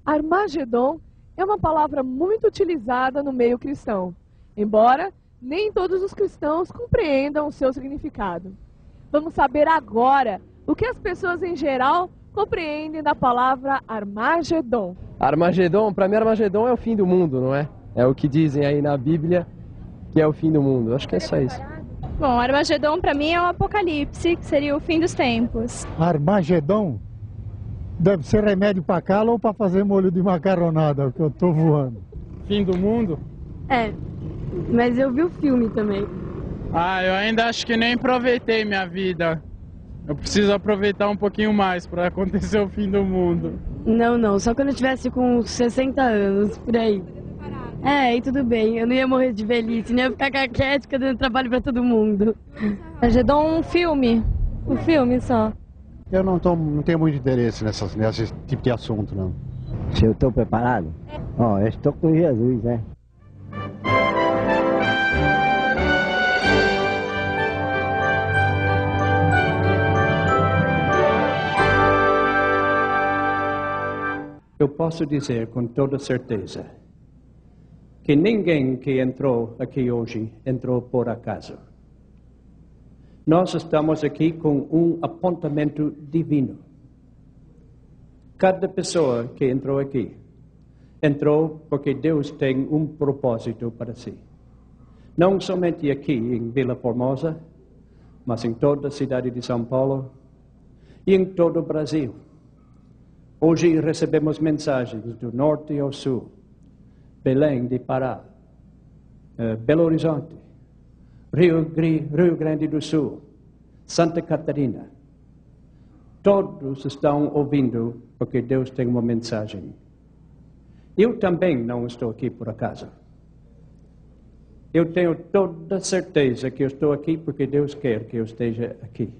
Armagedon é uma palavra muito utilizada no meio cristão, embora nem todos os cristãos compreendam o seu significado. Vamos saber agora o que as pessoas em geral compreendem da palavra Armagedon. Armagedon, para mim Armagedon é o fim do mundo, não é? É o que dizem aí na Bíblia que é o fim do mundo. Acho que é só isso. Bom, Armagedon para mim é o apocalipse, que seria o fim dos tempos. Armagedon deve ser remédio para calo ou para fazer molho de macaronada, que eu tô voando. Fim do mundo? É, mas eu vi o filme também. Eu ainda acho que nem aproveitei minha vida. Eu preciso aproveitar um pouquinho mais para acontecer o fim do mundo. Não, só quando eu tivesse com 60 anos, por aí. E tudo bem, eu não ia morrer de velhice, nem ia ficar caquética dando trabalho para todo mundo. Armagedon, um filme só. Eu não tenho muito interesse nesse tipo de assunto, não. Se eu estou preparado? Eu estou com Jesus, né? Eu posso dizer com toda certeza que ninguém que entrou aqui hoje entrou por acaso. Nós estamos aqui com um apontamento divino. Cada pessoa que entrou aqui, entrou porque Deus tem um propósito para si. Não somente aqui em Vila Formosa, mas em toda a cidade de São Paulo e em todo o Brasil. Hoje recebemos mensagens do norte ao sul, Belém de Pará, Belo Horizonte, Rio Grande do Sul, Santa Catarina. Todos estão ouvindo porque Deus tem uma mensagem. Eu também não estou aqui por acaso. Eu tenho toda certeza que eu estou aqui porque Deus quer que eu esteja aqui.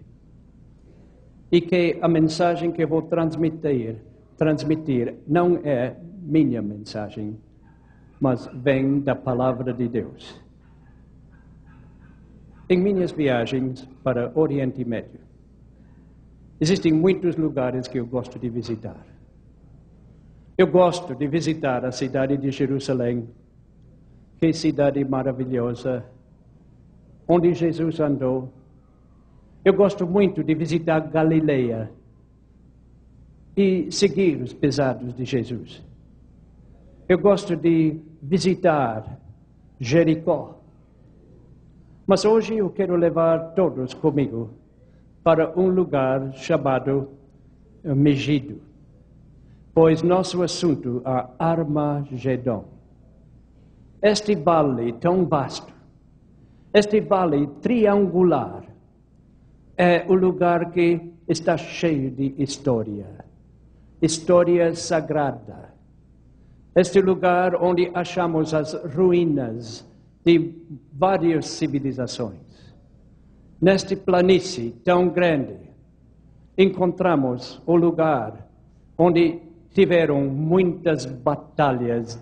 E que a mensagem que eu vou transmitir não é minha mensagem, mas vem da palavra de Deus. Em minhas viagens para o Oriente Médio, existem muitos lugares que eu gosto de visitar. Eu gosto de visitar a cidade de Jerusalém, que cidade maravilhosa, onde Jesus andou. Eu gosto muito de visitar Galileia e seguir os pesados de Jesus. Eu gosto de visitar Jericó. Mas hoje eu quero levar todos comigo para um lugar chamado Megido, pois nosso assunto é Armagedon. Este vale tão vasto, este vale triangular, é o lugar que está cheio de história sagrada. Este lugar onde achamos as ruínas de várias civilizações. Neste planície tão grande, encontramos o lugar onde tiveram muitas batalhas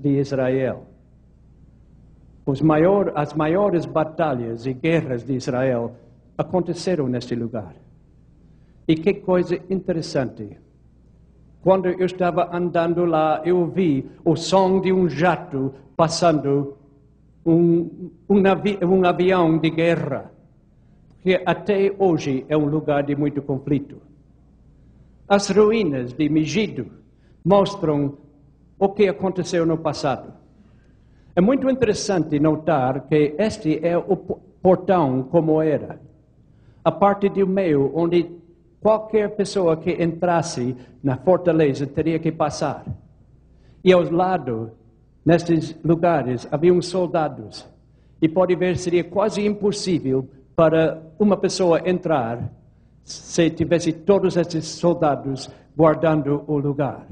de Israel. As maiores batalhas e guerras de Israel aconteceram neste lugar. E que coisa interessante. Quando eu estava andando lá, eu vi o som de um jato passando um avião de guerra, que até hoje é um lugar de muito conflito. As ruínas de Megido mostram o que aconteceu no passado. É muito interessante notar que este é o portão como era. A parte do meio onde qualquer pessoa que entrasse na fortaleza teria que passar. E aos lados, nestes lugares, haviam soldados. E pode ver, seria quase impossível para uma pessoa entrar se tivesse todos esses soldados guardando o lugar.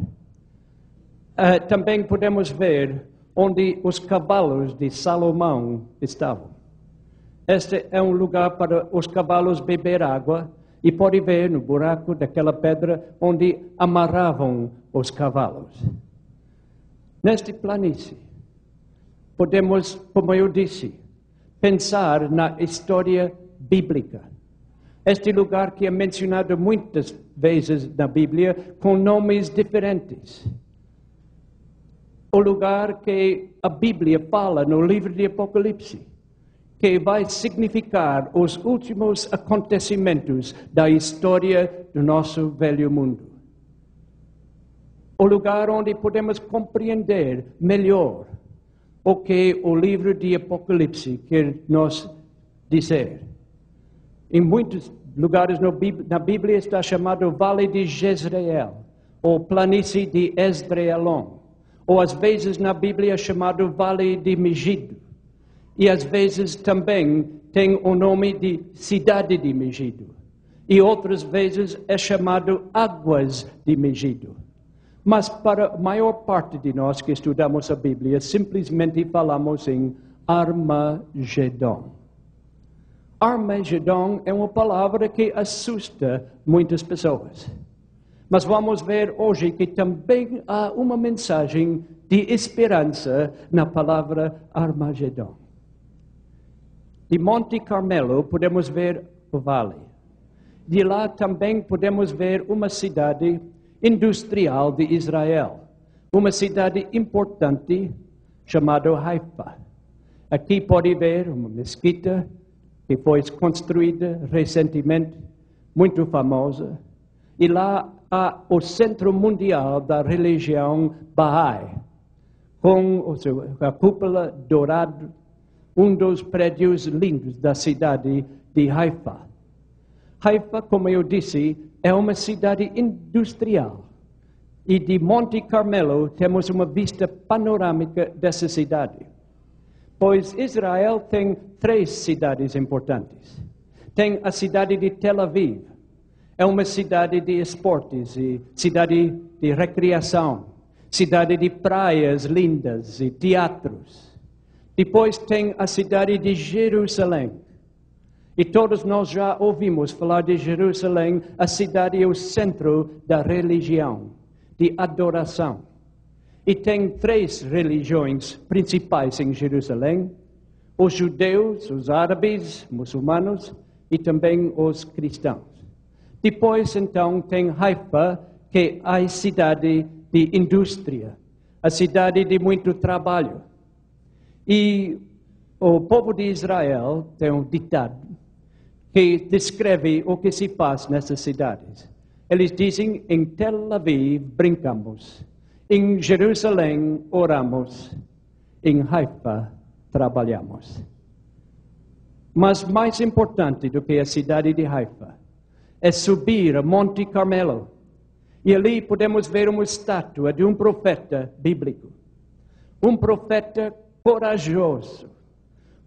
Também podemos ver onde os cavalos de Salomão estavam. Este é um lugar para os cavalos beber água e pode ver no buraco daquela pedra onde amarravam os cavalos. Neste planície, podemos, como eu disse, pensar na história bíblica. Este lugar que é mencionado muitas vezes na Bíblia com nomes diferentes. O lugar que a Bíblia fala no livro de Apocalipse, que vai significar os últimos acontecimentos da história do nosso velho mundo. O lugar onde podemos compreender melhor o que o livro de Apocalipse quer nos dizer. Em muitos lugares na Bíblia está chamado Vale de Jezreel, ou Planície de Esdraelon, ou às vezes na Bíblia é chamado Vale de Megido, e às vezes também tem o nome de Cidade de Megido, e outras vezes é chamado Águas de Megido. Mas para a maior parte de nós que estudamos a Bíblia, simplesmente falamos em Armagedon. Armagedon é uma palavra que assusta muitas pessoas. Mas vamos ver hoje que também há uma mensagem de esperança na palavra Armagedon. De Monte Carmelo podemos ver o vale. De lá também podemos ver uma cidade industrial de Israel, uma cidade importante chamada Haifa. Aqui pode ver uma mesquita que foi construída recentemente, muito famosa, e lá há o centro mundial da religião Bahá'í, com a cúpula dourada, um dos prédios lindos da cidade de Haifa. Haifa, como eu disse, é uma cidade industrial. E de Monte Carmelo temos uma vista panorâmica dessa cidade. Pois Israel tem 3 cidades importantes. Tem a cidade de Tel Aviv. É uma cidade de esportes e cidade de recreação. Cidade de praias lindas e teatros. Depois tem a cidade de Jerusalém. E todos nós já ouvimos falar de Jerusalém. A cidade é o centro da religião, de adoração. E tem 3 religiões principais em Jerusalém: os judeus, os árabes, muçulmanos e também os cristãos. Depois, então, tem Haifa, que é a cidade de indústria, a cidade de muito trabalho. E o povo de Israel tem um ditado que descreve o que se faz nessas cidades. Eles dizem: em Tel Aviv brincamos, em Jerusalém oramos, em Haifa trabalhamos. Mas mais importante do que a cidade de Haifa é subir a Monte Carmelo. E ali podemos ver uma estátua de um profeta bíblico. Um profeta corajoso.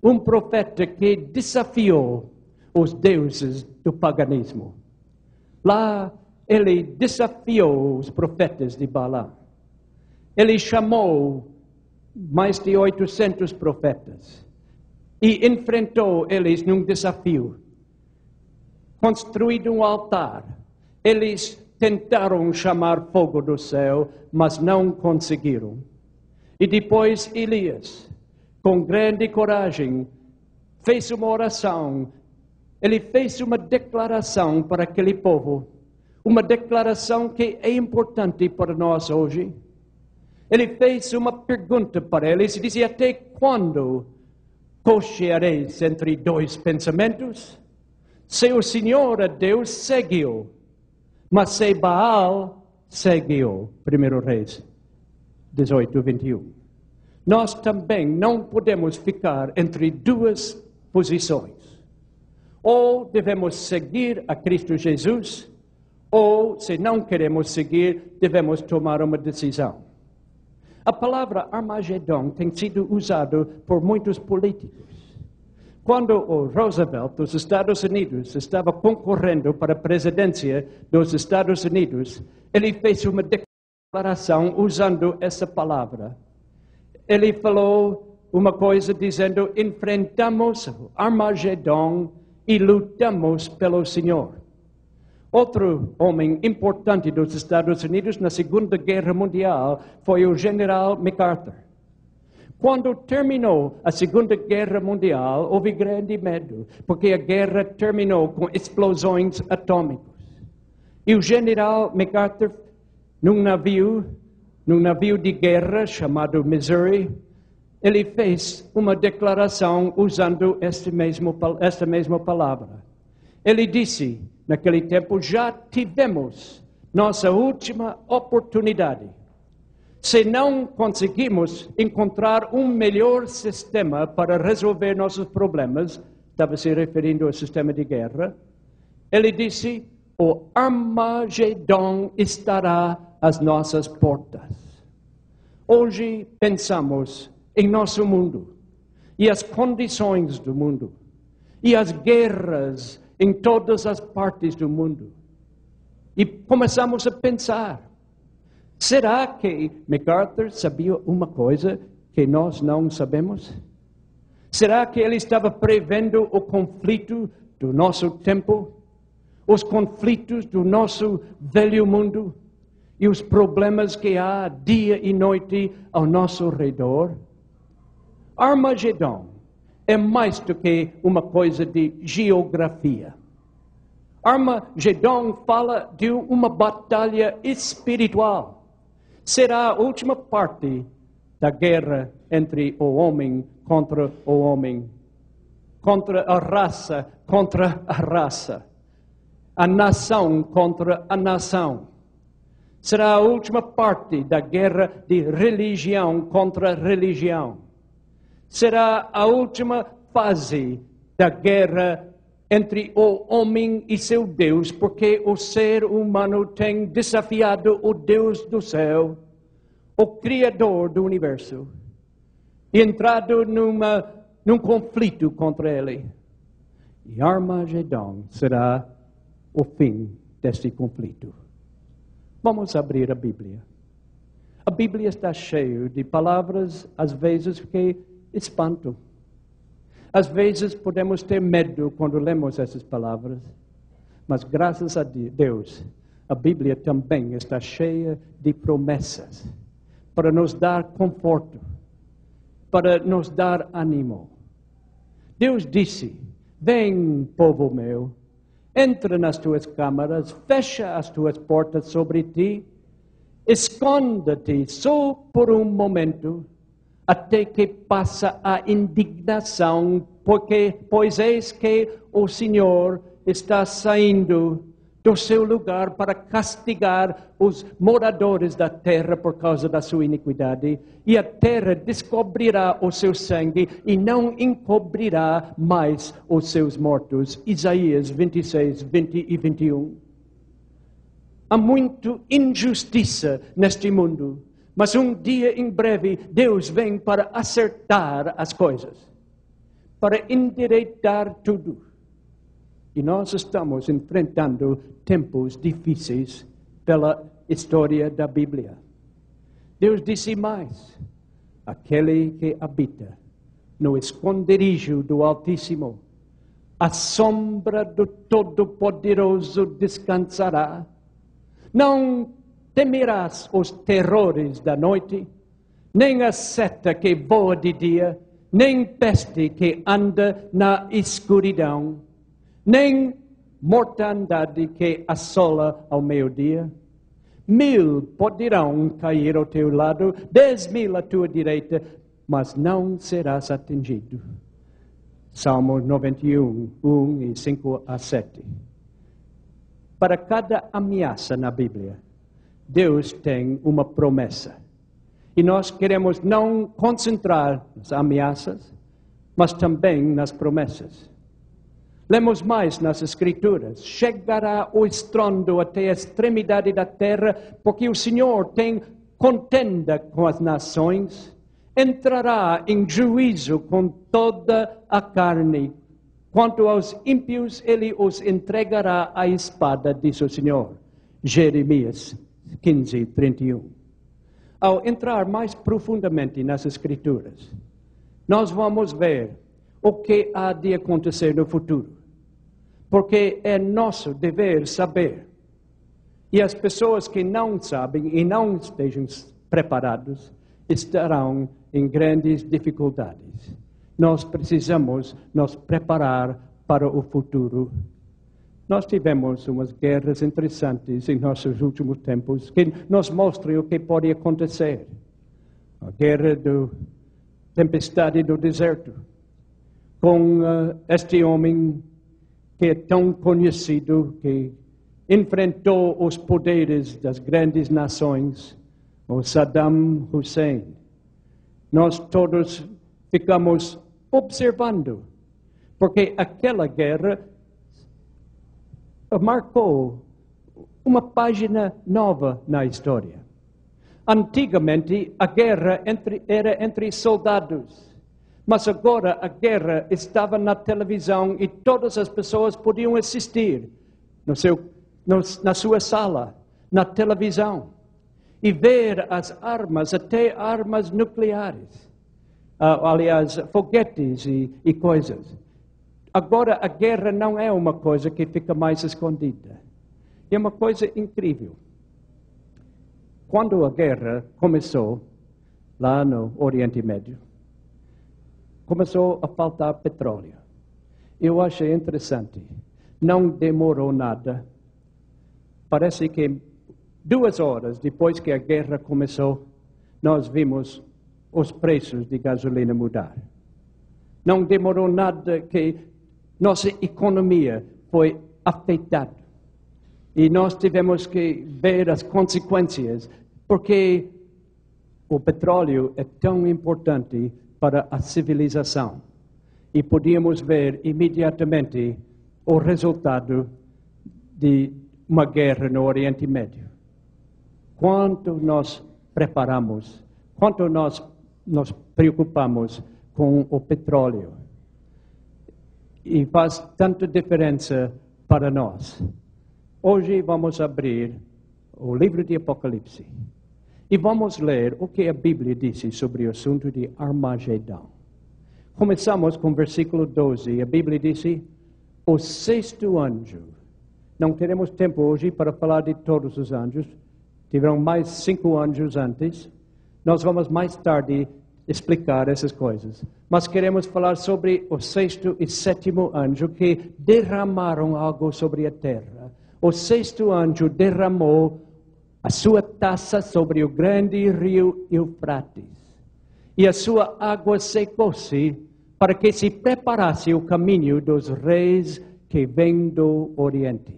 Um profeta que desafiou os deuses do paganismo. Lá ele desafiou os profetas de Balaam. Ele chamou mais de 800 profetas e enfrentou eles num desafio. Construído um altar, eles tentaram chamar fogo do céu, mas não conseguiram. E depois Elias, com grande coragem, fez uma oração. Ele fez uma declaração para aquele povo. Uma declaração que é importante para nós hoje. Ele fez uma pergunta para eles e disse: até quando cocheareis entre 2 pensamentos? Se o Senhor é Deus, segue-o. Mas se Baal, segue-o. 1 Reis 18, 21. Nós também não podemos ficar entre 2 posições. Ou devemos seguir a Cristo Jesus, ou, se não queremos seguir, devemos tomar uma decisão. A palavra Armagedon tem sido usada por muitos políticos. Quando o Roosevelt dos Estados Unidos estava concorrendo para a presidência dos Estados Unidos, ele fez uma declaração usando essa palavra. Ele falou uma coisa dizendo, enfrentamos Armagedon e lutamos pelo Senhor. Outro homem importante dos Estados Unidos na Segunda Guerra Mundial foi o general MacArthur. Quando terminou a Segunda Guerra Mundial, houve grande medo, porque a guerra terminou com explosões atômicas. E o general MacArthur, num navio de guerra chamado Missouri, ele fez uma declaração usando esta mesma palavra. Ele disse, naquele tempo, já tivemos nossa última oportunidade. Se não conseguimos encontrar um melhor sistema para resolver nossos problemas, estava se referindo ao sistema de guerra, ele disse, o Armagedon estará às nossas portas. Hoje pensamos em nosso mundo e as condições do mundo e as guerras em todas as partes do mundo. E começamos a pensar, será que MacArthur sabia uma coisa que nós não sabemos? Será que ele estava prevendo o conflito do nosso tempo? Os conflitos do nosso velho mundo? E os problemas que há dia e noite ao nosso redor? Armagedon é mais do que uma coisa de geografia. Armagedon fala de uma batalha espiritual. Será a última parte da guerra entre o homem contra o homem, contra a raça, a nação contra a nação. Será a última parte da guerra de religião contra religião. Será a última fase da guerra entre o homem e seu Deus, porque o ser humano tem desafiado o Deus do céu, o Criador do universo, e entrado num conflito contra ele. E Armagedon será o fim deste conflito. Vamos abrir a Bíblia. A Bíblia está cheia de palavras, às vezes, que espantam. Às vezes podemos ter medo quando lemos essas palavras, mas graças a Deus, a Bíblia também está cheia de promessas para nos dar conforto, para nos dar ânimo. Deus disse, vem, povo meu, entra nas tuas câmaras, fecha as tuas portas sobre ti, esconda-te só por um momento, até que passa a indignação, pois eis que o Senhor está saindo do seu lugar para castigar os moradores da terra por causa da sua iniquidade, e a terra descobrirá o seu sangue e não encobrirá mais os seus mortos. Isaías 26, 20 e 21. Há muita injustiça neste mundo. Mas um dia em breve, Deus vem para acertar as coisas, para endireitar tudo. E nós estamos enfrentando tempos difíceis pela história da Bíblia. Deus disse mais, aquele que habita no esconderijo do Altíssimo, à sombra do Todo-Poderoso descansará. Não temerás os terrores da noite, nem a seta que voa de dia, nem peste que anda na escuridão, nem mortandade que assola ao meio-dia. 1000 poderão cair ao teu lado, 10.000 à tua direita, mas não serás atingido. Salmo 91, 1 e 5 a 7. Para cada ameaça na Bíblia, Deus tem uma promessa. E nós queremos não concentrar nas ameaças, mas também nas promessas. Lemos mais nas Escrituras. Chegará o estrondo até a extremidade da terra, porque o Senhor tem contenda com as nações. Entrará em juízo com toda a carne. Quanto aos ímpios, ele os entregará à espada, diz o Senhor. Jeremias 15, 31. Ao entrar mais profundamente nas Escrituras, nós vamos ver o que há de acontecer no futuro. Porque é nosso dever saber. E as pessoas que não sabem e não estejam preparados estarão em grandes dificuldades. Nós precisamos nos preparar para o futuro. Nós tivemos umas guerras interessantes em nossos últimos tempos que nos mostram o que pode acontecer. A guerra da tempestade do deserto, com este homem que é tão conhecido, que enfrentou os poderes das grandes nações, o Saddam Hussein. Nós todos ficamos observando, porque aquela guerra marcou uma página nova na história. Antigamente, a guerra era entre soldados, mas agora a guerra estava na televisão e todas as pessoas podiam assistir na sua sala, na televisão, e ver as armas, até armas nucleares, aliás, foguetes e coisas. Agora a guerra não é uma coisa que fica mais escondida. É uma coisa incrível. Quando a guerra começou, lá no Oriente Médio, começou a faltar petróleo. Eu achei interessante. Não demorou nada. Parece que 2 horas depois que a guerra começou, nós vimos os preços de gasolina mudar. Não demorou nada que nossa economia foi afetada. E nós tivemos que ver as consequências, porque o petróleo é tão importante para a civilização. E podíamos ver imediatamente o resultado de uma guerra no Oriente Médio. Quanto nós preparamos, quanto nós nos preocupamos com o petróleo. E faz tanta diferença para nós. Hoje vamos abrir o livro de Apocalipse e vamos ler o que a Bíblia disse sobre o assunto de Armagedão. Começamos com o versículo 12. A Bíblia disse: o 6º anjo. Não teremos tempo hoje para falar de todos os anjos. Tiveram mais 5 anjos antes. Nós vamos mais tarde explicar essas coisas. Mas queremos falar sobre o 6º e 7º anjo que derramaram algo sobre a terra. O 6º anjo derramou a sua taça sobre o grande rio Eufrates. E a sua água secou-se para que se preparasse o caminho dos reis que vêm do Oriente.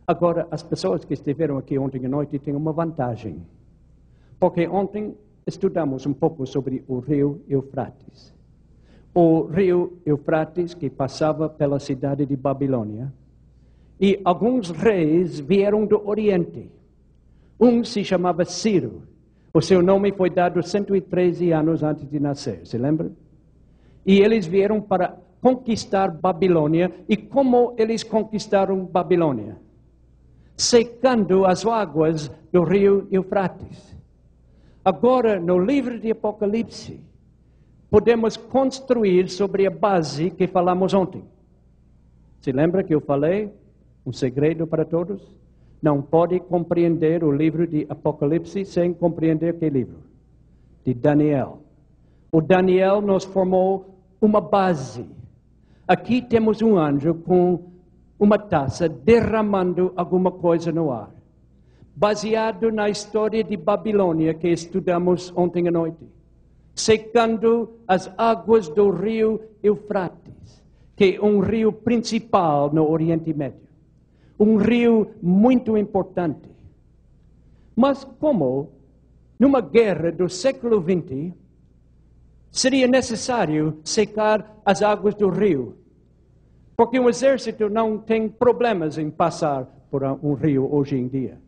Agora, as pessoas que estiveram aqui ontem à noite têm uma vantagem. Porque ontem estudamos um pouco sobre o rio Eufrates. O rio Eufrates que passava pela cidade de Babilônia. E alguns reis vieram do Oriente. Um se chamava Ciro. O seu nome foi dado 113 anos antes de nascer, se lembra? E eles vieram para conquistar Babilônia. E como eles conquistaram Babilônia? Secando as águas do rio Eufrates. Agora, no livro de Apocalipse, podemos construir sobre a base que falamos ontem. Se lembra que eu falei? Um segredo para todos? Não pode compreender o livro de Apocalipse sem compreender que livro? De Daniel. O Daniel nos formou uma base. Aqui temos um anjo com uma taça derramando alguma coisa no ar. Baseado na história de Babilônia que estudamos ontem à noite. Secando as águas do rio Eufrates, que é um rio principal no Oriente Médio. Um rio muito importante. Mas como, numa guerra do século XX, seria necessário secar as águas do rio? Porque um exército não tem problemas em passar por um rio hoje em dia.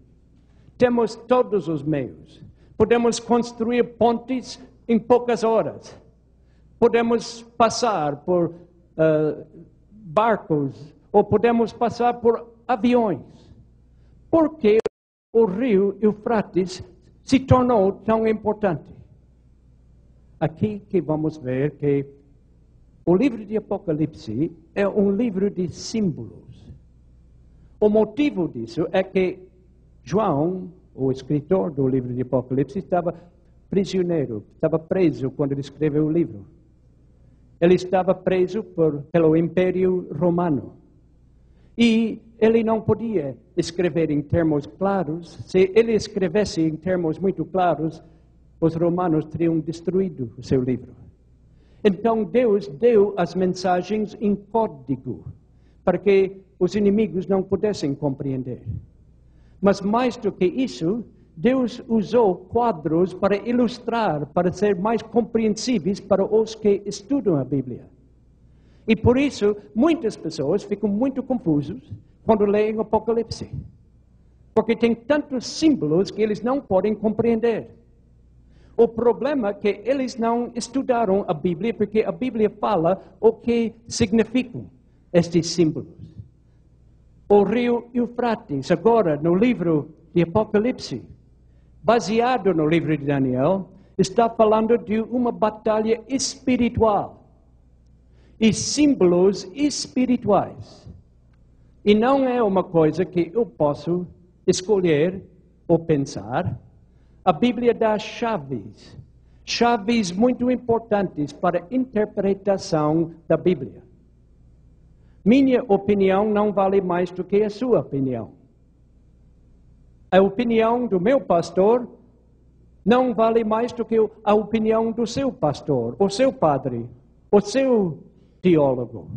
Temos todos os meios. Podemos construir pontes em poucas horas. Podemos passar por barcos ou podemos passar por aviões. Por que o rio Eufrates se tornou tão importante? aqui que vamos ver que o livro de Apocalipse é um livro de símbolos. O motivo disso é que João, o escritor do livro de Apocalipse, estava prisioneiro, estava preso quando ele escreveu o livro. Ele estava preso pelo Império Romano. E ele não podia escrever em termos claros. Se ele escrevesse em termos muito claros, os romanos teriam destruído o seu livro. Então Deus deu as mensagens em código, para que os inimigos não pudessem compreender. Mas mais do que isso, Deus usou quadros para ilustrar, para ser mais compreensíveis para os que estudam a Bíblia. E por isso, muitas pessoas ficam muito confusos quando leem o Apocalipse. Porque tem tantos símbolos que eles não podem compreender. O problema é que eles não estudaram a Bíblia, porque a Bíblia fala o que significam estes símbolos. O rio Eufrates, agora no livro de Apocalipse, baseado no livro de Daniel, está falando de uma batalha espiritual e símbolos espirituais. E não é uma coisa que eu posso escolher ou pensar. A Bíblia dá chaves muito importantes para a interpretação da Bíblia. Minha opinião não vale mais do que a sua opinião. A opinião do meu pastor não vale mais do que a opinião do seu pastor, o seu padre, o seu teólogo.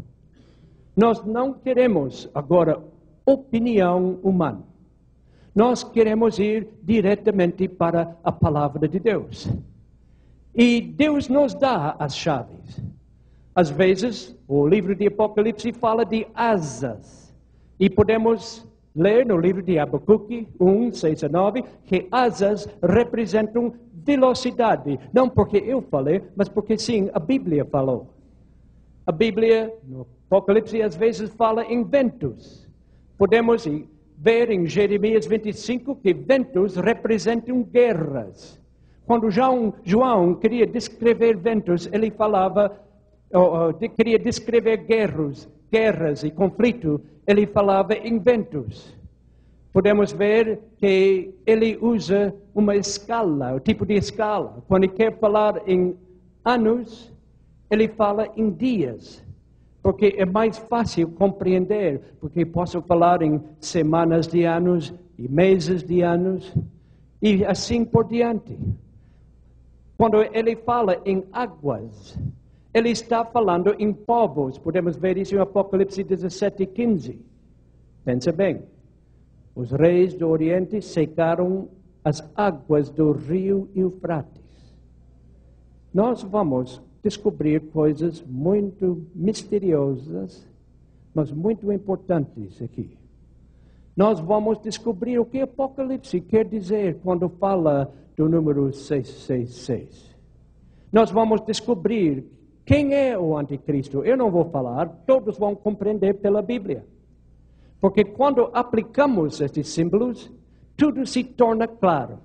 Nós não queremos agora opinião humana. Nós queremos ir diretamente para a palavra de Deus. E Deus nos dá as chaves. Às vezes, o livro de Apocalipse fala de asas. E podemos ler no livro de Abacuque 1, 6 a 9, que asas representam velocidade. Não porque eu falei, mas porque sim, a Bíblia falou. A Bíblia, no Apocalipse, às vezes fala em ventos. Podemos ver em Jeremias 25 que ventos representam guerras. Quando João queria descrever ventos, ele falava, queria descrever guerras e conflito, ele falava em ventos. Podemos ver que ele usa uma escala, o tipo de escala. Quando ele quer falar em anos, ele fala em dias. Porque é mais fácil compreender, porque posso falar em semanas de anos e meses de anos, e assim por diante. Quando ele fala em águas, ele está falando em povos. Podemos ver isso em Apocalipse 17 e 15. Pensa bem. Os reis do Oriente secaram as águas do rio Eufrates. Nós vamos descobrir coisas muito misteriosas, mas muito importantes aqui. Nós vamos descobrir o que Apocalipse quer dizer quando fala do número 666. Nós vamos descobrir quem é o anticristo. Eu não vou falar, todos vão compreender pela Bíblia. Porque quando aplicamos estes símbolos, tudo se torna claro.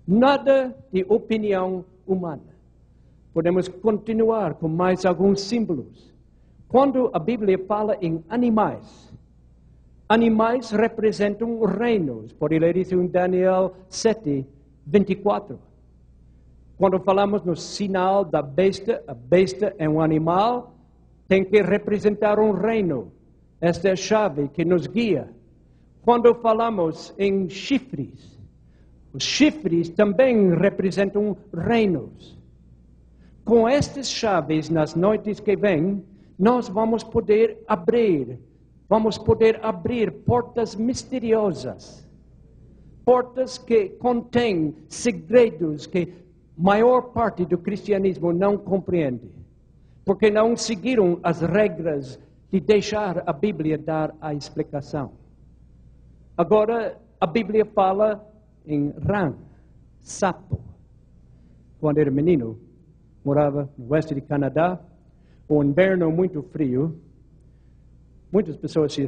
Nada de opinião humana. Podemos continuar com mais alguns símbolos. Quando a Bíblia fala em animais, animais representam reinos. Pode ler isso em Daniel 7, 24. Quando falamos no sinal da besta, a besta é um animal, tem que representar um reino. Esta é a chave que nos guia. Quando falamos em chifres, os chifres também representam reinos. Com estas chaves, nas noites que vêm, nós vamos poder abrir portas misteriosas. Portas que contêm segredos que a maior parte do cristianismo não compreende. Porque não seguiram as regras de deixar a Bíblia dar a explicação. Agora, a Bíblia fala em rã, sapo. Quando era menino, morava no oeste de Canadá, o inverno muito frio. Muitas pessoas se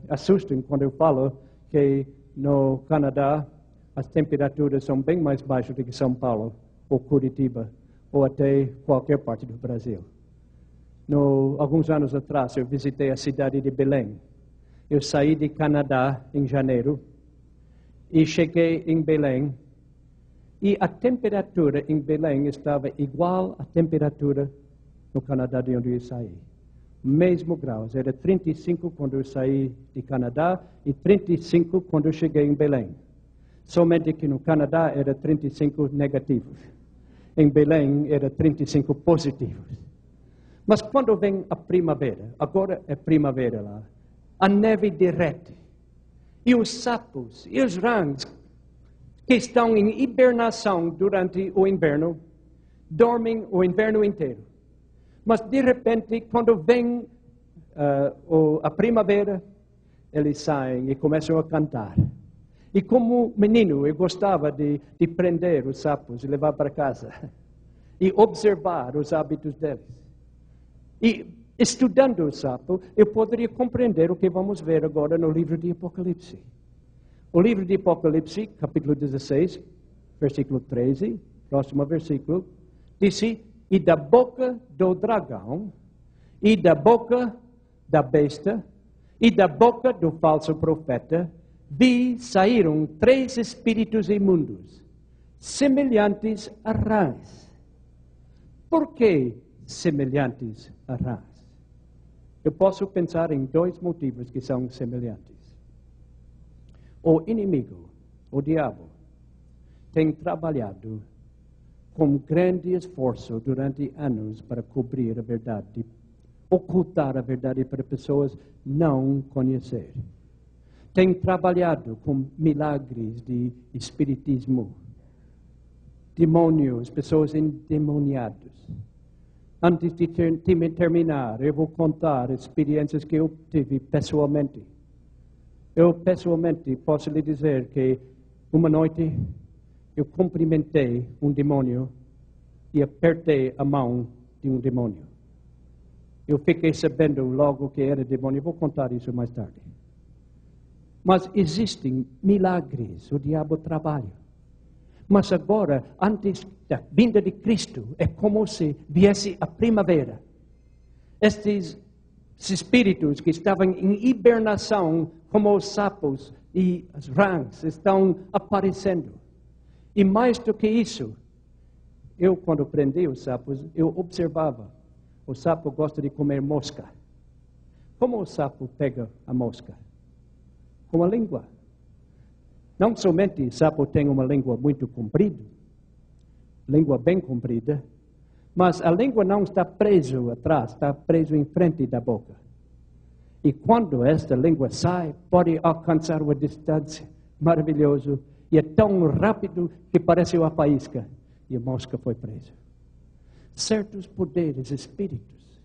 assustam quando eu falo que no Canadá as temperaturas são bem mais baixas do que São Paulo. ou Curitiba, ou até qualquer parte do Brasil. Alguns anos atrás, eu visitei a cidade de Belém. Eu saí de Canadá em janeiro e cheguei em Belém. E a temperatura em Belém estava igual à temperatura no Canadá de onde eu saí. Mesmo graus. Era 35 quando eu saí de Canadá e 35 quando eu cheguei em Belém. Somente que no Canadá era 35 negativos. Em Belém era 35 positivos. Mas quando vem a primavera, agora é primavera lá, a neve derrete. E os sapos e os rãs que estão em hibernação durante o inverno, dormem o inverno inteiro. Mas de repente, quando vem a primavera, eles saem e começam a cantar. E como menino, eu gostava de prender os sapos e levar para casa. E observar os hábitos deles. E estudando o sapo, eu poderia compreender o que vamos ver agora no livro de Apocalipse. O livro de Apocalipse, capítulo 16, versículo 13, próximo versículo, disse: e da boca do dragão, e da boca da besta, e da boca do falso profeta, saíram 3 espíritos imundos, semelhantes a rãs. Por que semelhantes a rãs? Eu posso pensar em 2 motivos que são semelhantes. O inimigo, o diabo, tem trabalhado com grande esforço durante anos para cobrir a verdade, ocultar a verdade para pessoas não conhecerem. Tem trabalhado com milagres de espiritismo, demônios, pessoas endemoniadas. Antes de terminar, eu vou contar experiências que eu tive pessoalmente. Eu pessoalmente posso lhe dizer que uma noite eu cumprimentei um demônio e apertei a mão de um demônio. Eu fiquei sabendo logo que era demônio. Eu vou contar isso mais tarde. Mas existem milagres, o diabo trabalha. Mas agora, antes da vinda de Cristo, é como se viesse a primavera. Estes espíritos que estavam em hibernação, como os sapos e as rãs, estão aparecendo. E mais do que isso, eu quando prendi os sapos, eu observava. O sapo gosta de comer mosca. Como o sapo pega a mosca? Com a língua. Não somente o sapo tem uma língua muito comprida, língua bem comprida, mas a língua não está preso atrás, está preso em frente da boca. E quando esta língua sai, pode alcançar uma distância maravilhosa. E é tão rápido que parece uma faísca. E a mosca foi presa. Certos poderes, espíritos,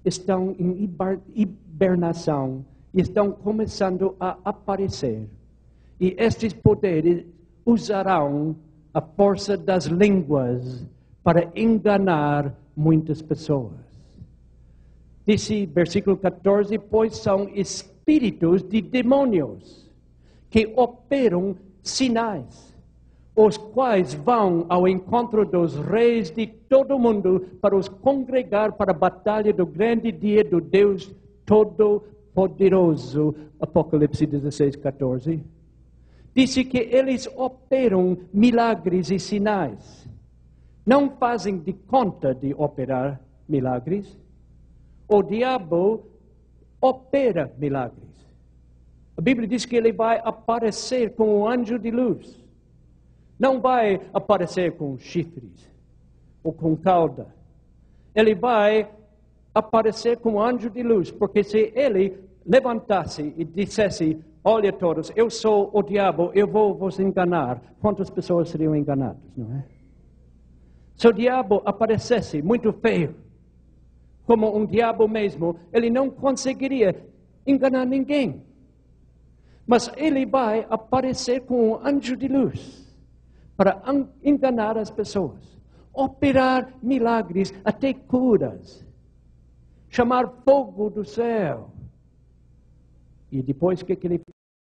estão em hibernação e estão começando a aparecer. E estes poderes usarão a força das línguas para enganar muitas pessoas. Disse versículo 14, pois são espíritos de demônios que operam sinais, os quais vão ao encontro dos reis de todo o mundo para os congregar para a batalha do grande dia do Deus Todo-Poderoso. Apocalipse 16, 14. Disse que eles operam milagres e sinais. Não fazem de conta de operar milagres. O diabo opera milagres. A Bíblia diz que ele vai aparecer como um anjo de luz. Não vai aparecer com chifres ou com cauda. Ele vai aparecer como anjo de luz, porque se ele levantasse e dissesse, olha todos, eu sou o diabo, eu vou vos enganar, quantas pessoas seriam enganadas, não é? Se o diabo aparecesse muito feio, como um diabo mesmo, ele não conseguiria enganar ninguém. Mas ele vai aparecer como um anjo de luz para enganar as pessoas, operar milagres, até curas, chamar fogo do céu. E depois o que ele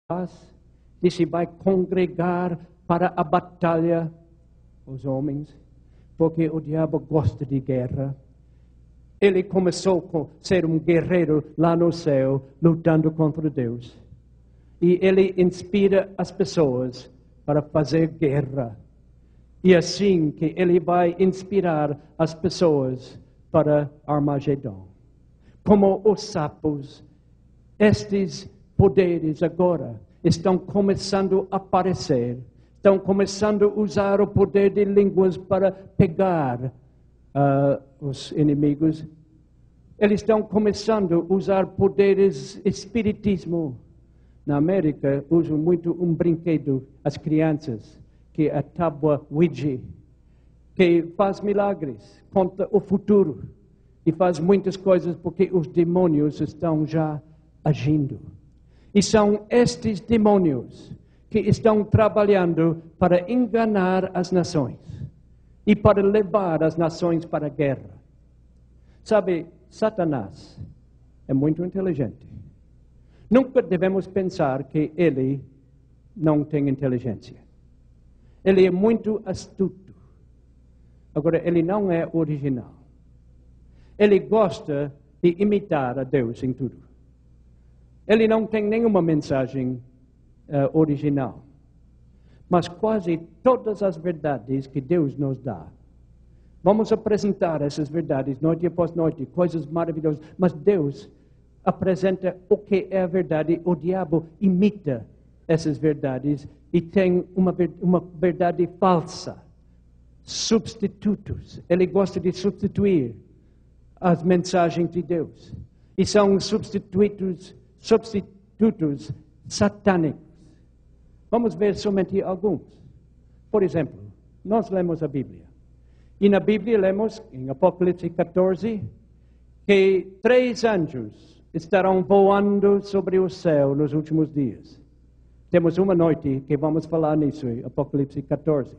faz? Disse, vai congregar para a batalha os homens, porque o diabo gosta de guerra. Ele começou a ser um guerreiro lá no céu, lutando contra Deus. E ele inspira as pessoas para fazer guerra. E assim que ele vai inspirar as pessoas para Armagedon. Como os sapos, estes poderes agora estão começando a aparecer. Estão começando a usar o poder de línguas para pegar os inimigos. Eles estão começando a usar poderes espiritismo. Na América, usam muito um brinquedo, as crianças, que é a tábua Ouija, que faz milagres, conta o futuro e faz muitas coisas porque os demônios estão já agindo. E são estes demônios que estão trabalhando para enganar as nações e para levar as nações para a guerra. Sabe, Satanás é muito inteligente. Nunca devemos pensar que ele não tem inteligência. Ele é muito astuto. Agora, ele não é original. Ele gosta de imitar a Deus em tudo. Ele não tem nenhuma mensagem original. Mas quase todas as verdades que Deus nos dá, vamos apresentar essas verdades noite após noite, coisas maravilhosas. Mas Deus apresenta o que é a verdade. O diabo imita essas verdades e tem uma verdade falsa. Substitutos. Ele gosta de substituir as mensagens de Deus. E são substitutos satânicos. Vamos ver somente alguns. Por exemplo, nós lemos a Bíblia. E na Bíblia lemos, em Apocalipse 14, que 3 anjos estarão voando sobre o céu nos últimos dias. Temos uma noite que vamos falar nisso, em Apocalipse 14.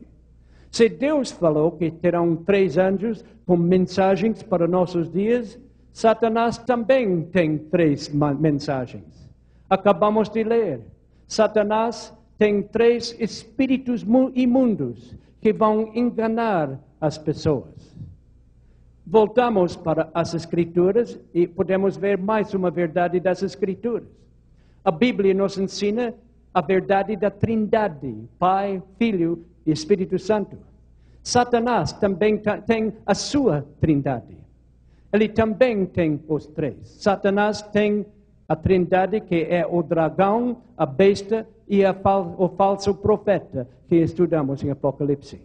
Se Deus falou que terão 3 anjos com mensagens para nossos dias, Satanás também tem 3 mensagens. Acabamos de ler. Satanás tem 3 espíritos imundos que vão enganar as pessoas. Voltamos para as Escrituras e podemos ver mais uma verdade das Escrituras. A Bíblia nos ensina a verdade da Trindade, Pai, Filho e Espírito Santo. Satanás também tem a sua Trindade. Ele também tem os 3. Satanás tem a Trindade, que é o dragão, a besta e o falso profeta, que estudamos em Apocalipse.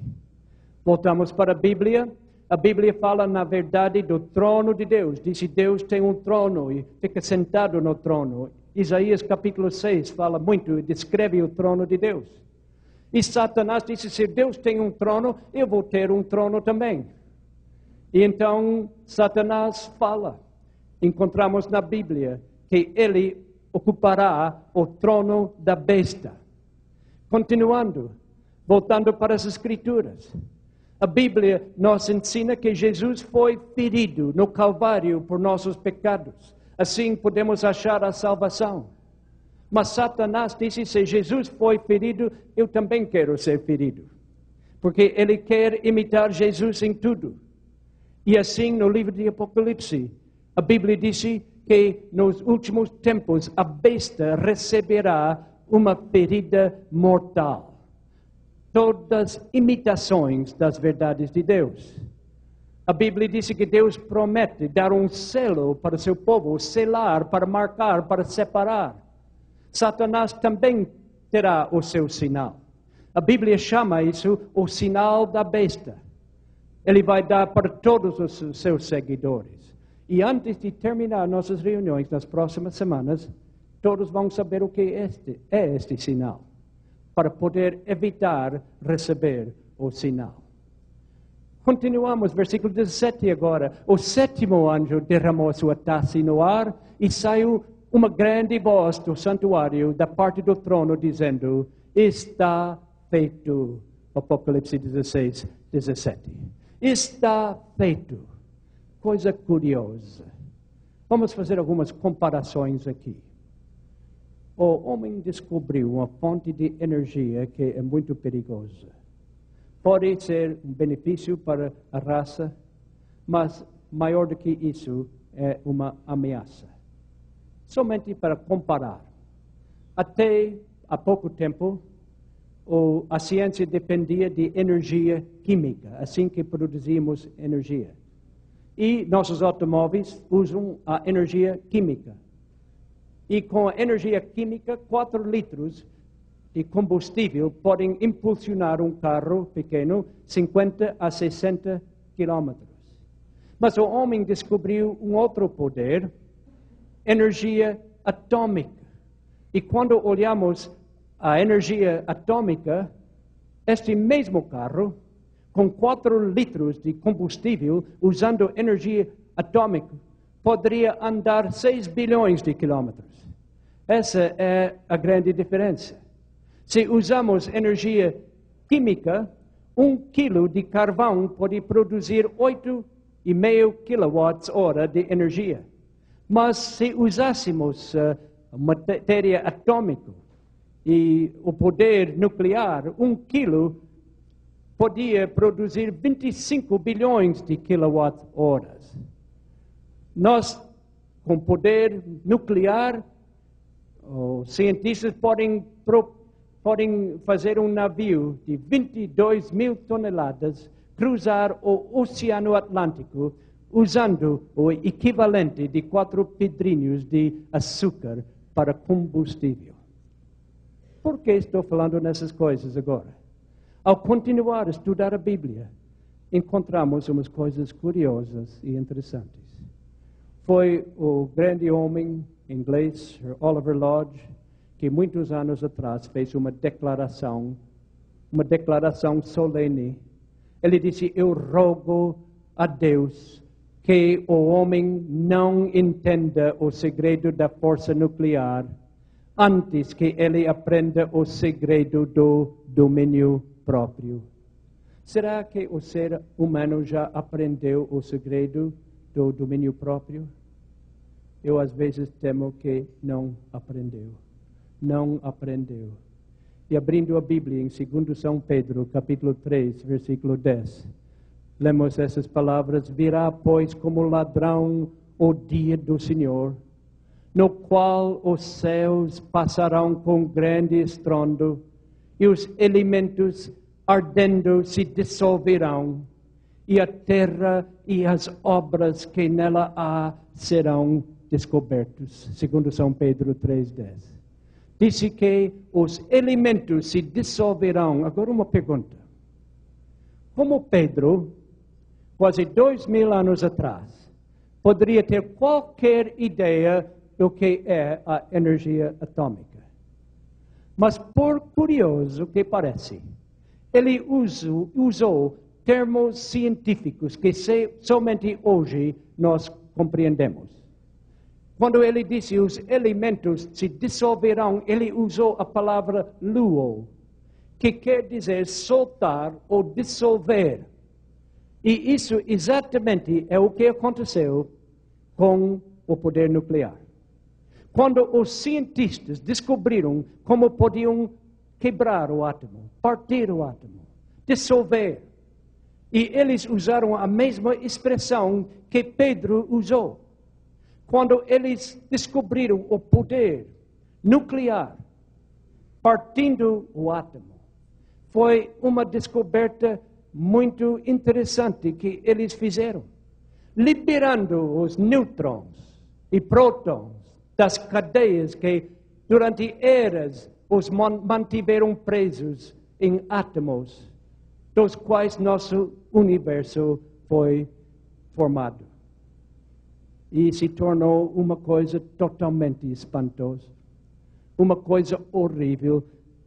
Voltamos para a Bíblia. A Bíblia fala, na verdade, do trono de Deus. Diz que Deus tem um trono e fica sentado no trono. Isaías capítulo 6 fala muito e descreve o trono de Deus. E Satanás disse, se Deus tem um trono, eu vou ter um trono também. E então Satanás fala. Encontramos na Bíblia que ele ocupará o trono da besta. Continuando, voltando para as Escrituras. A Bíblia nos ensina que Jesus foi ferido no Calvário por nossos pecados. Assim podemos achar a salvação. Mas Satanás disse, se Jesus foi ferido, eu também quero ser ferido. Porque ele quer imitar Jesus em tudo. E assim, no livro de Apocalipse, a Bíblia disse que nos últimos tempos a besta receberá uma ferida mortal. Todas imitações das verdades de Deus. A Bíblia diz que Deus promete dar um selo para o seu povo, selar, para marcar, para separar. Satanás também terá o seu sinal. A Bíblia chama isso o sinal da besta. Ele vai dar para todos os seus seguidores. E antes de terminar nossas reuniões nas próximas semanas, todos vão saber o que é este sinal, para poder evitar receber o sinal. Continuamos, versículo 17 agora. O 7º anjo derramou a sua taça no ar e saiu uma grande voz do santuário, da parte do trono, dizendo, está feito. Apocalipse 16, 17. Está feito. Coisa curiosa. Vamos fazer algumas comparações aqui. O homem descobriu uma fonte de energia que é muito perigosa. pode ser um benefício para a raça, mas maior do que isso é uma ameaça. Somente para comparar, até há pouco tempo, a ciência dependia de energia química, assim que produzimos energia. E nossos automóveis usam a energia química. E com a energia química, 4 litros de combustível podem impulsionar um carro pequeno 50 a 60 quilômetros. Mas o homem descobriu um outro poder, energia atômica. E quando olhamos a energia atômica, este mesmo carro, com 4 litros de combustível, usando energia atômica, poderia andar 6 bilhões de quilômetros. Essa é a grande diferença. Se usamos energia química, 1 quilo de carvão pode produzir 8,5 kWh de energia. Mas se usássemos matéria atômica e o poder nuclear, 1 quilo podia produzir 25 bilhões de kWh. Nós, com poder nuclear, os cientistas podem fazer um navio de 22 mil toneladas cruzar o Oceano Atlântico usando o equivalente de 4 pedrinhos de açúcar para combustível. Por que estou falando nessas coisas agora? Ao continuar a estudar a Bíblia, encontramos umas coisas curiosas e interessantes. Foi o grande homem inglês, Sir Oliver Lodge, que muitos anos atrás fez uma declaração solene. Ele disse: eu rogo a Deus que o homem não entenda o segredo da força nuclear antes que ele aprenda o segredo do domínio próprio. Será que o ser humano já aprendeu o segredo do domínio próprio? Eu às vezes temo que não aprendeu. Não aprendeu. E abrindo a Bíblia em 2 São Pedro, capítulo 3, versículo 10, lemos essas palavras: virá, pois, como ladrão o dia do Senhor, no qual os céus passarão com grande estrondo, e os elementos ardendo se dissolverão, e a terra e as obras que nela há serão descobertos. 2 São Pedro 3,10. Disse que os elementos se dissolverão. Agora uma pergunta. Como Pedro, quase 2000 anos atrás, poderia ter qualquer ideia do que é a energia atômica? Mas por curioso que parece, ele usou termos científicos que somente hoje nós compreendemos. Quando ele disse os elementos se dissolverão, ele usou a palavra luo, que quer dizer soltar ou dissolver. E isso exatamente é o que aconteceu com o poder nuclear. Quando os cientistas descobriram como podiam quebrar o átomo, partir o átomo, dissolver, e eles usaram a mesma expressão que Pedro usou. Quando eles descobriram o poder nuclear, partindo o átomo, foi uma descoberta muito interessante que eles fizeram, liberando os nêutrons e prótons das cadeias que durante eras os mantiveram presos em átomos, dos quais nosso universo foi formado. E se tornou uma coisa totalmente espantosa, uma coisa horrível.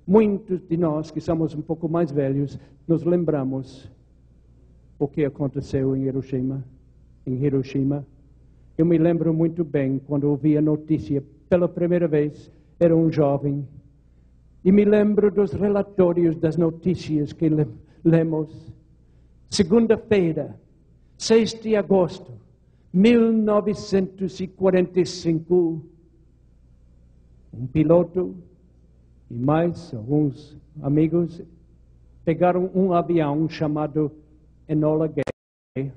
Muitos de nós que somos um pouco mais velhos nos lembramos o que aconteceu em Hiroshima. Eu me lembro muito bem quando ouvi a notícia pela primeira vez, era um jovem, e me lembro dos relatórios das notícias que lemos. Segunda-feira, 6 de agosto, 1945, um piloto e mais alguns amigos pegaram um avião chamado Enola Gay,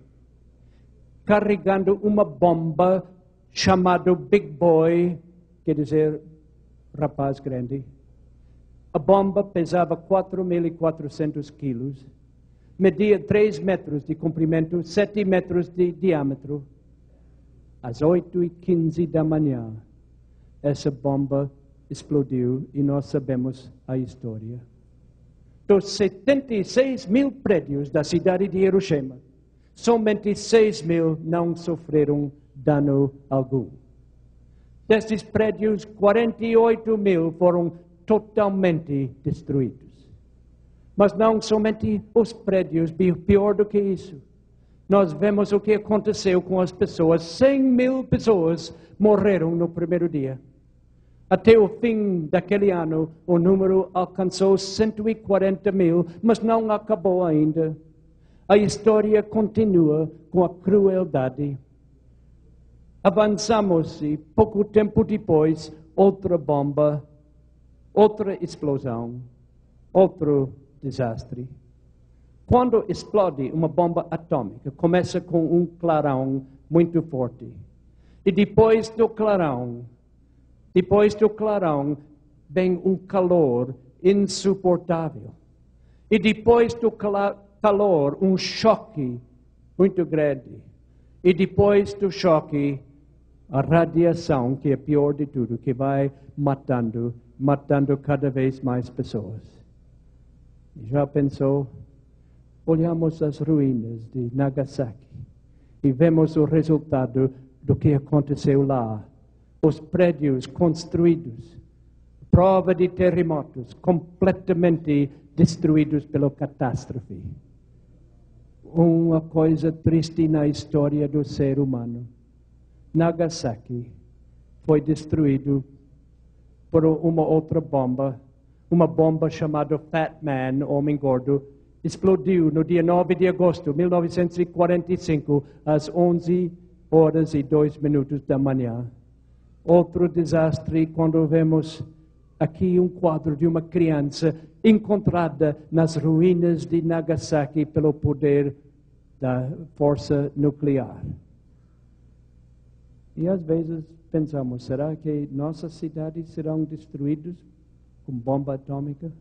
carregando uma bomba chamada Big Boy, quer dizer, rapaz grande. A bomba pesava 4.400 quilos, media 3 metros de comprimento, 7 metros de diâmetro. Às 8h15 da manhã, essa bomba explodiu e nós sabemos a história. Dos 76 mil prédios da cidade de Hiroshima, somente 6 mil não sofreram dano algum. Desses prédios, 48 mil foram totalmente destruídos. Mas não somente os prédios, pior do que isso. Nós vemos o que aconteceu com as pessoas. 100 mil pessoas morreram no primeiro dia. Até o fim daquele ano, o número alcançou 140 mil, mas não acabou ainda. A história continua com a crueldade. Avançamos e pouco tempo depois, outra bomba, outra explosão, outro desastre. Quando explode uma bomba atômica, começa com um clarão muito forte. E depois do clarão, vem um calor insuportável. E depois do calor, um choque muito grande. E depois do choque, a radiação, que é pior de tudo, que vai matando cada vez mais pessoas. Já pensou? Olhamos as ruínas de Nagasaki e vemos o resultado do que aconteceu lá. Os prédios construídos, prova de terremotos, completamente destruídos pela catástrofe. Uma coisa triste na história do ser humano. Nagasaki foi destruído por uma outra bomba, uma bomba chamada Fat Man, Homem Gordo, explodiu no dia 9 de agosto de 1945, às 11h02 da manhã. Outro desastre quando vemos aqui um quadro de uma criança encontrada nas ruínas de Nagasaki pelo poder da força nuclear. E às vezes pensamos, será que nossas cidades serão destruídas com bomba atômica?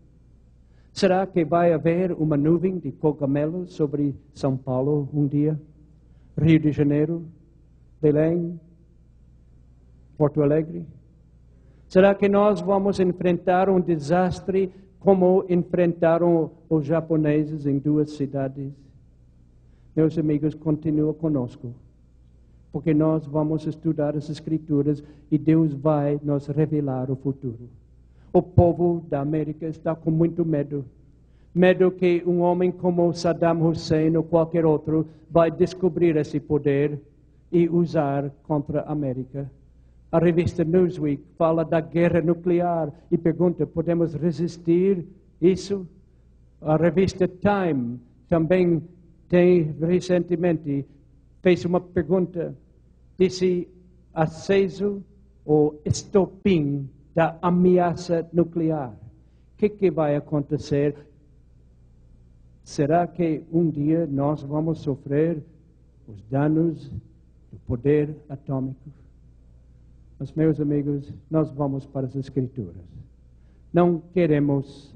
Será que vai haver uma nuvem de cogumelos sobre São Paulo um dia? Rio de Janeiro? Belém? Porto Alegre? Será que nós vamos enfrentar um desastre como enfrentaram os japoneses em 2 cidades? Meus amigos, continua conosco, porque nós vamos estudar as Escrituras e Deus vai nos revelar o futuro. O povo da América está com muito medo. Medo que um homem como Saddam Hussein ou qualquer outro vai descobrir esse poder e usar contra a América. A revista Newsweek fala da guerra nuclear e pergunta, podemos resistir isso? A revista Time também recentemente fez uma pergunta, disse aceso ou estopim da ameaça nuclear. O que vai acontecer? Será que um dia nós vamos sofrer os danos do poder atômico? Mas, meus amigos, nós vamos para as Escrituras. Não queremos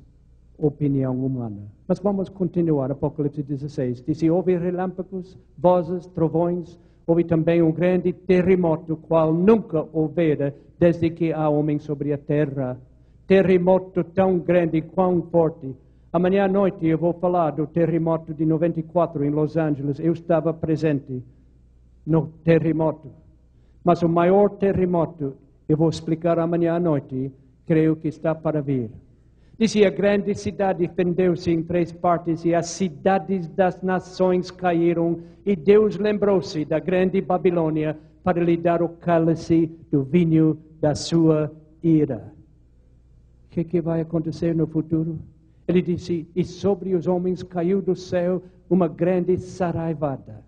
opinião humana. Mas vamos continuar. Apocalipse 16. Diz: houve relâmpagos, vozes, trovões, houve também um grande terremoto, qual nunca houvera desde que há homem sobre a terra. Terremoto tão grande, quão forte. Amanhã à noite eu vou falar do terremoto de 94 em Los Angeles. Eu estava presente no terremoto. Mas o maior terremoto, eu vou explicar amanhã à noite, creio que está para vir. Dizia, a grande cidade fendeu-se em 3 partes e as cidades das nações caíram e Deus lembrou-se da grande Babilônia para lhe dar o cálice do vinho da sua ira. O que vai acontecer no futuro? Ele disse, e sobre os homens caiu do céu uma grande saraivada.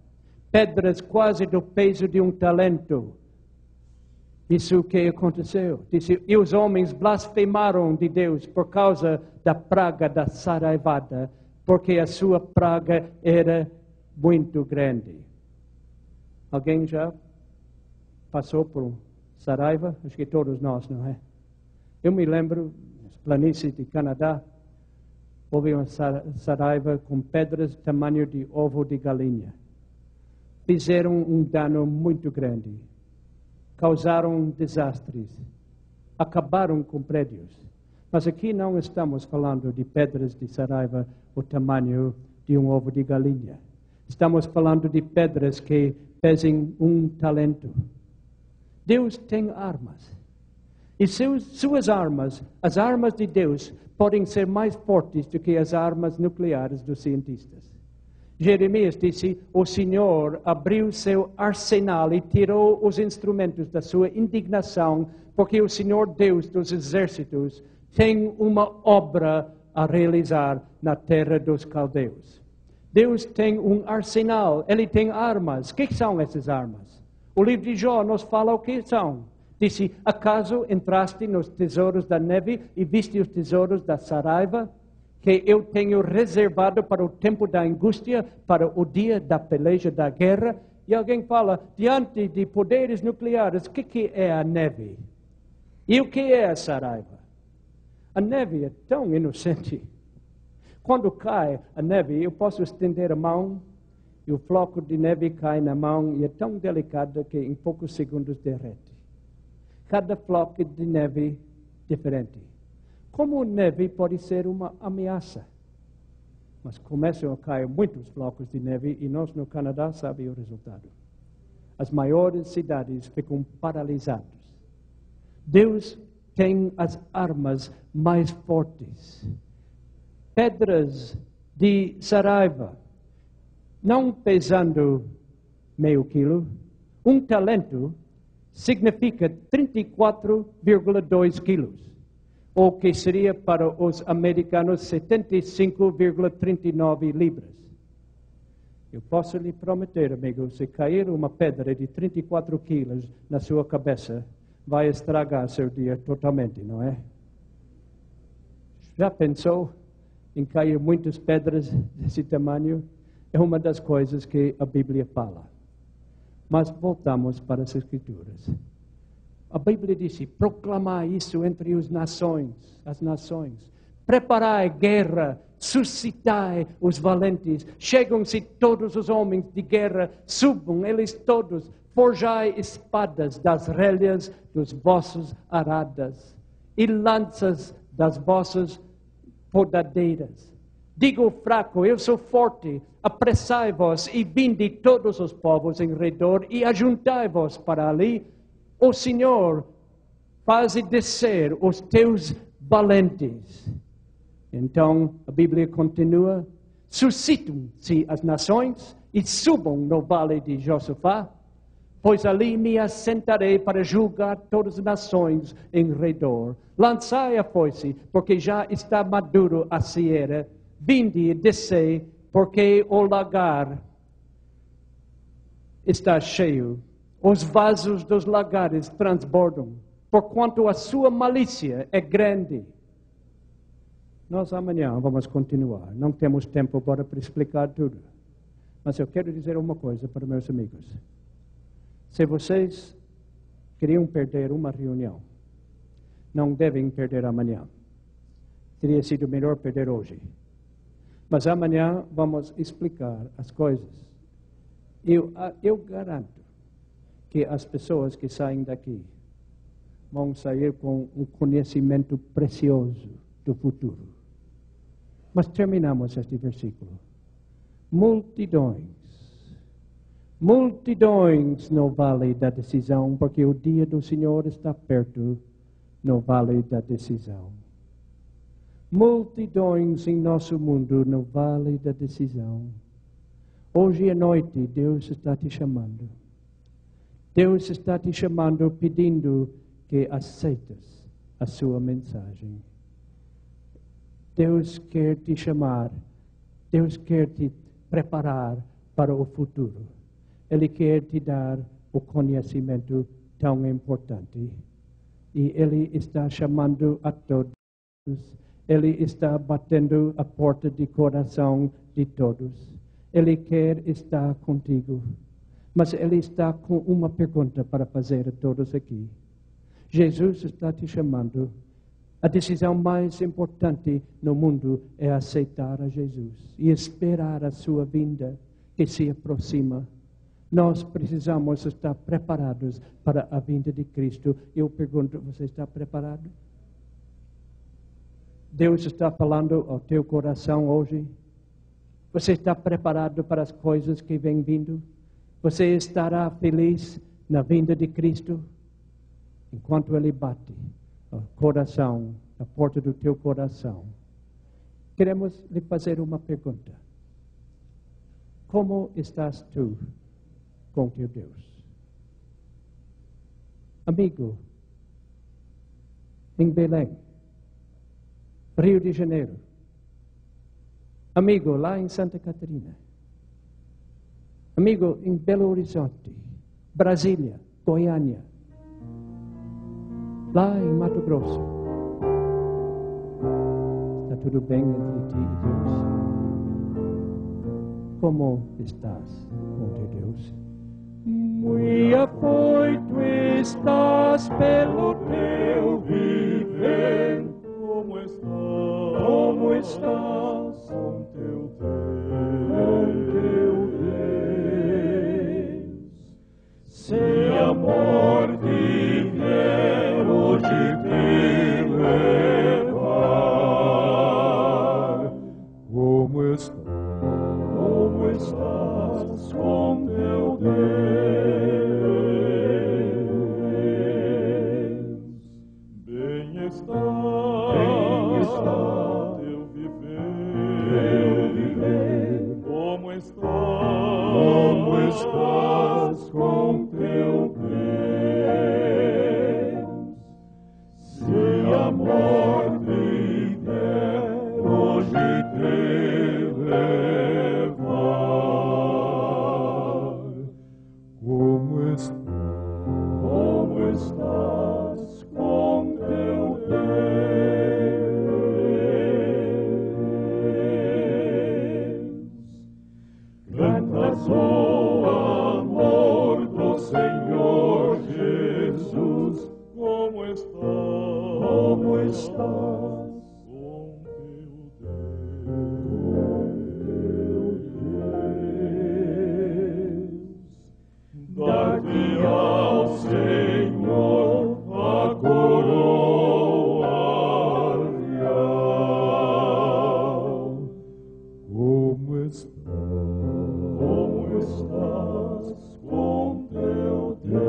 Pedras quase do peso de um talento. Isso que aconteceu. Disse, e os homens blasfemaram de Deus por causa da praga da saraivada. porque a sua praga era muito grande. Alguém já passou por Saraiva? Acho que todos nós, não é? Eu me lembro, nas planícies de Canadá, houve uma saraiva com pedras do tamanho de ovo de galinha. Fizeram um dano muito grande. Causaram desastres. Acabaram com prédios. Mas aqui não estamos falando de pedras de saraiva o tamanho de um ovo de galinha. Estamos falando de pedras que pesem 1 talento. Deus tem armas. E suas armas, as armas de Deus, podem ser mais fortes do que as armas nucleares dos cientistas. Jeremias disse, o Senhor abriu seu arsenal e tirou os instrumentos da sua indignação, porque o Senhor Deus dos exércitos tem uma obra a realizar na terra dos caldeus. Deus tem um arsenal, Ele tem armas. O que são essas armas? O livro de Jó nos fala o que são. Disse, acaso entraste nos tesouros da neve e viste os tesouros da saraiva, que eu tenho reservado para o tempo da angústia, para o dia da peleja da guerra? E alguém fala, diante de poderes nucleares, o que é a neve? E o que é a saraiva? A neve é tão inocente. Quando cai a neve, eu posso estender a mão e o floco de neve cai na mão e é tão delicado que em poucos segundos derrete. Cada floco de neve diferente. Como a neve pode ser uma ameaça? Mas começam a cair muitos flocos de neve e nós no Canadá sabemos o resultado. As maiores cidades ficam paralisadas. Deus tem as armas mais fortes. Pedras de saraiva, não pesando meio quilo, 1 talento significa 34,2 quilos, ou que seria para os americanos 75,39 libras. Eu posso lhe prometer, amigo, se cair uma pedra de 34 quilos na sua cabeça, vai estragar seu dia totalmente, não é? Já pensou em cair muitas pedras desse tamanho? É uma das coisas que a Bíblia fala. Mas voltamos para as Escrituras. A Bíblia diz, proclamai isso entre as nações. Preparai guerra, suscitai os valentes. Chegam-se todos os homens de guerra, subam eles todos. Forjai espadas das relhas dos vossos aradas e lanças das vossas podadeiras. Digo ao fraco, eu sou forte, apressai-vos e vinde todos os povos em redor e ajuntai-vos para ali. O Senhor faze descer os teus valentes. Então a Bíblia continua, suscitam-se as nações e subam no vale de Josafá, pois ali me assentarei para julgar todas as nações em redor. Lançai a foice, porque já está maduro a cieira. Vinde e descei, porque o lagar está cheio. Os vasos dos lagares transbordam, porquanto a sua malícia é grande. Nós amanhã vamos continuar. Não temos tempo agora para explicar tudo. Mas eu quero dizer uma coisa para meus amigos. Se vocês queriam perder uma reunião, não devem perder amanhã. Teria sido melhor perder hoje. Mas amanhã vamos explicar as coisas. Eu garanto que as pessoas que saem daqui vão sair com um conhecimento precioso do futuro. Mas terminamos este versículo. Multidões no vale da decisão, porque o dia do Senhor está perto no vale da decisão. Multidões em nosso mundo no vale da decisão. Hoje à noite Deus está te chamando. Deus está te chamando pedindo que aceites a sua mensagem. Deus quer te chamar. Deus quer te preparar para o futuro. Ele quer te dar o conhecimento tão importante. E Ele está chamando a todos. Ele está batendo a porta de coração de todos. Ele quer estar contigo. Mas Ele está com uma pergunta para fazer a todos aqui. Jesus está te chamando. A decisão mais importante no mundo é aceitar a Jesus e esperar a sua vinda que se aproxima. Nós precisamos estar preparados para a vinda de Cristo. Eu pergunto, você está preparado? Deus está falando ao teu coração hoje? Você está preparado para as coisas que vêm vindo? Você estará feliz na vinda de Cristo? Enquanto Ele bate o coração, a porta do teu coração, queremos lhe fazer uma pergunta. Como estás tu com teu Deus? Amigo, em Belém, Rio de Janeiro, amigo lá em Santa Catarina, amigo em Belo Horizonte, Brasília, Goiânia, lá em Mato Grosso. Está tudo bem entre ti e Deus? Como estás com teu Deus? Muito afoito estás pelo teu viver. Como estás com teu Deus? Se amor vier hoje te levar, como estás com teu Deus? Bem está teu viver. Como estás com teu Deus? Se amor vier hoje te levar, como estás com teu Deus? Cantas o amor do Senhor Jesus. Como estás com teu Deus? Dar-te ao Senhor a coroa real. Como estás com teu Deus?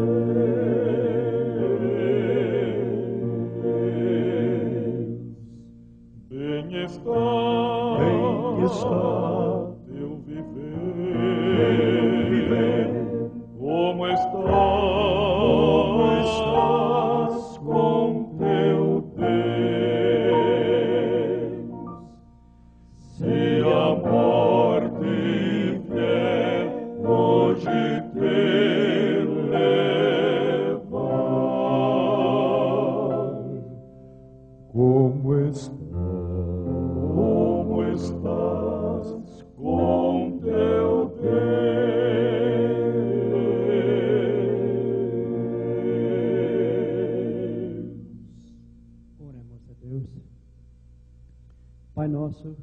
Bem está teu viver. Como estás com teu Deus? Se a morte vier hoje te levar, como estás com teu Deus? Oremos a Deus. Pai nosso,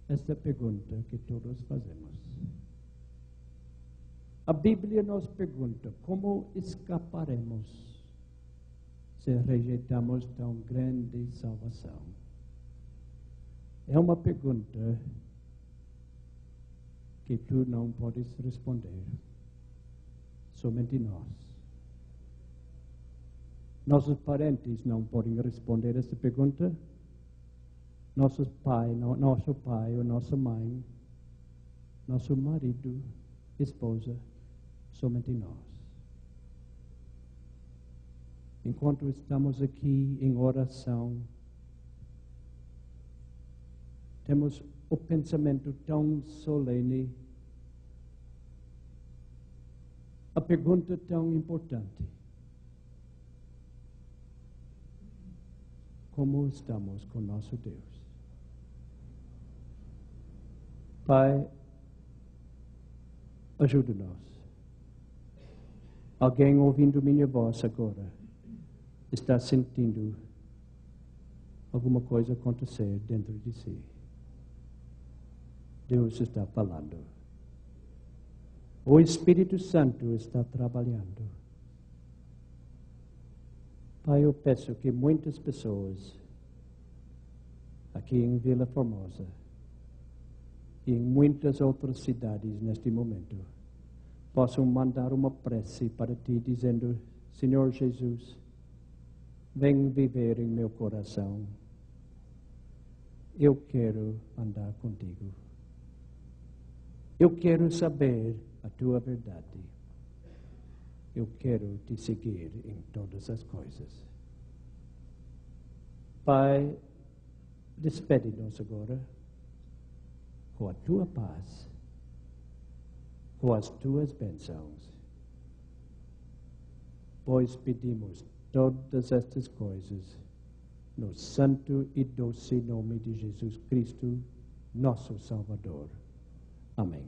esta pergunta que todos fazemos. A Bíblia nos pergunta: como escaparemos se rejeitamos tão grande salvação? É uma pergunta que tu não podes responder, somente nós. Nossos parentes não podem responder essa pergunta. Nosso pai ou nossa mãe, nosso marido, esposa, somente nós. Enquanto estamos aqui em oração, temos o pensamento tão solene, a pergunta tão importante: como estamos com nosso Deus. Pai, ajuda-nos. Alguém ouvindo minha voz agora está sentindo alguma coisa acontecer dentro de si. Deus está falando. O Espírito Santo está trabalhando. Pai, eu peço que muitas pessoas aqui em Vila Formosa e em muitas outras cidades neste momento possam mandar uma prece para Ti dizendo: Senhor Jesus, vem viver em meu coração. Eu quero andar contigo. Eu quero saber a Tua verdade. Eu quero Te seguir em todas as coisas. Pai, despede-nos agora com a Tua paz, com as Tuas bênçãos, pois pedimos todas estas coisas no santo e doce nome de Jesus Cristo, nosso Salvador. Amém.